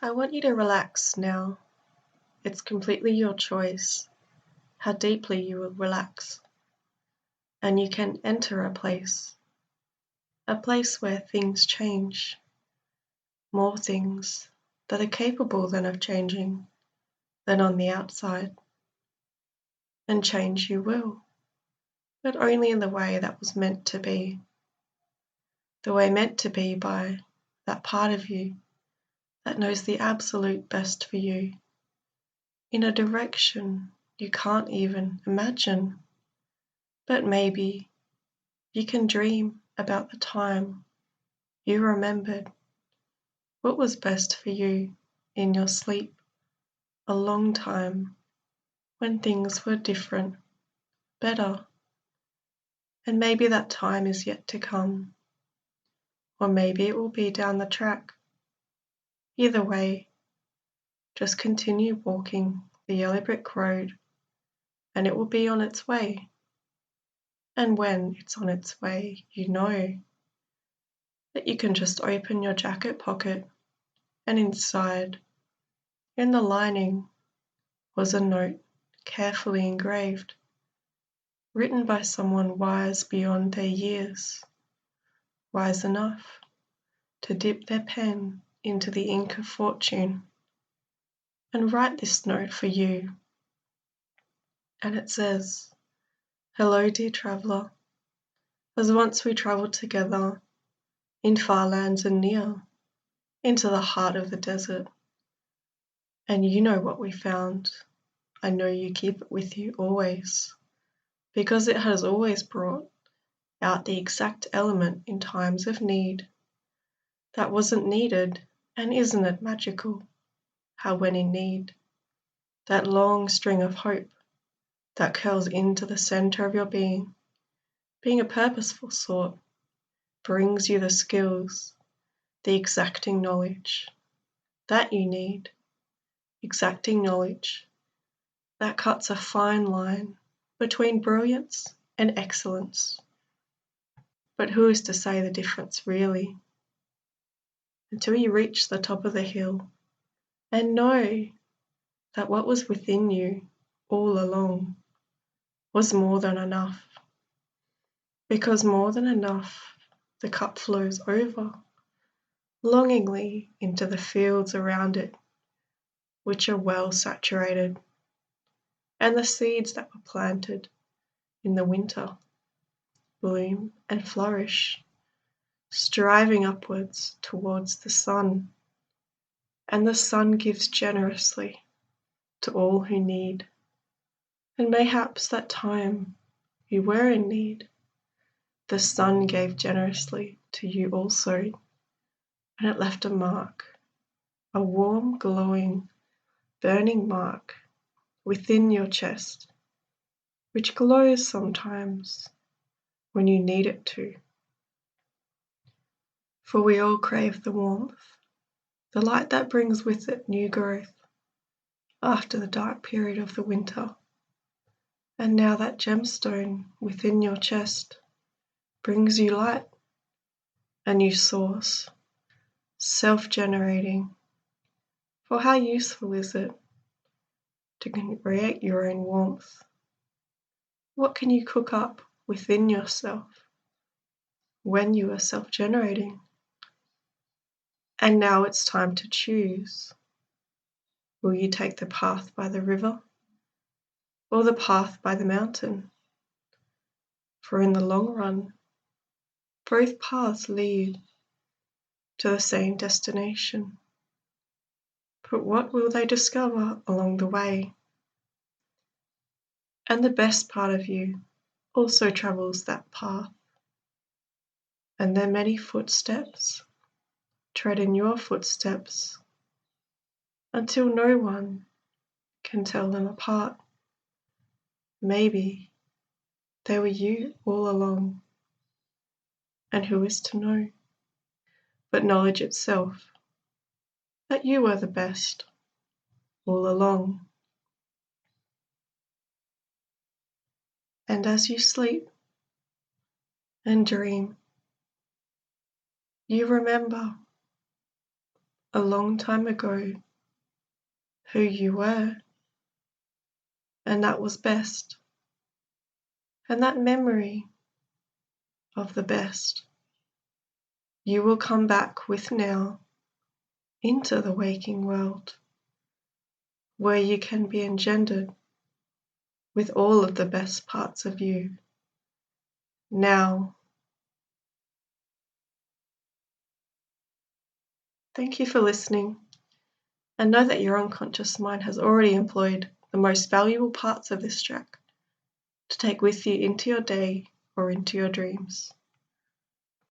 I want you to relax now. It's completely your choice how deeply you will relax. And you can enter a place where things change, more things that are capable then of changing than on the outside. And change you will, but only in the way that was meant to be. The way meant to be by that part of you that knows the absolute best for you, in a direction you can't even imagine. But maybe you can dream about the time you remembered what was best for you in your sleep, a long time when things were different, better. And maybe that time is yet to come, or maybe it will be down the track. Either way, just continue walking the yellow brick road and it will be on its way. And when it's on its way, you know that you can just open your jacket pocket and inside, in the lining, was a note carefully engraved, written by someone wise beyond their years, wise enough to dip their pen into the ink of fortune and write this note for you. And it says, "Hello, dear traveller, as once we travelled together in far lands and near, into the heart of the desert. And you know what we found. I know you keep it with you always, because it has always brought out the exact element in times of need that wasn't needed. And isn't it magical how when in need, that long string of hope that curls into the centre of your being a purposeful sort, brings you the skills, the exacting knowledge that you need, exacting knowledge that cuts a fine line between brilliance and excellence. But who is to say the difference really, until you reach the top of the hill and know that what was within you all along was more than enough. Because more than enough, the cup flows over, longingly into the fields around it, which are well saturated, and the seeds that were planted in the winter bloom and flourish, striving upwards towards the sun. And the sun gives generously to all who need. And mayhaps that time you were in need, the sun gave generously to you also, and it left a mark, a warm, glowing, burning mark within your chest, which glows sometimes when you need it to. For we all crave the warmth, the light that brings with it new growth after the dark period of the winter. And now that gemstone within your chest brings you light, a new source, self-generating. For how useful is it to create your own warmth? What can you cook up within yourself when you are self-generating? And now it's time to choose. Will you take the path by the river or the path by the mountain? For in the long run, both paths lead to the same destination. But what will they discover along the way? And the best part of you also travels that path. And their many footsteps tread in your footsteps until no one can tell them apart. Maybe they were you all along, and who is to know? But knowledge itself, that you were the best all along. And as you sleep and dream, you remember a long time ago who you were, and that was best. And that memory of the best you will come back with now into the waking world, where you can be engendered with all of the best parts of you now. Thank you for listening, and know that your unconscious mind has already employed the most valuable parts of this track to take with you into your day or into your dreams.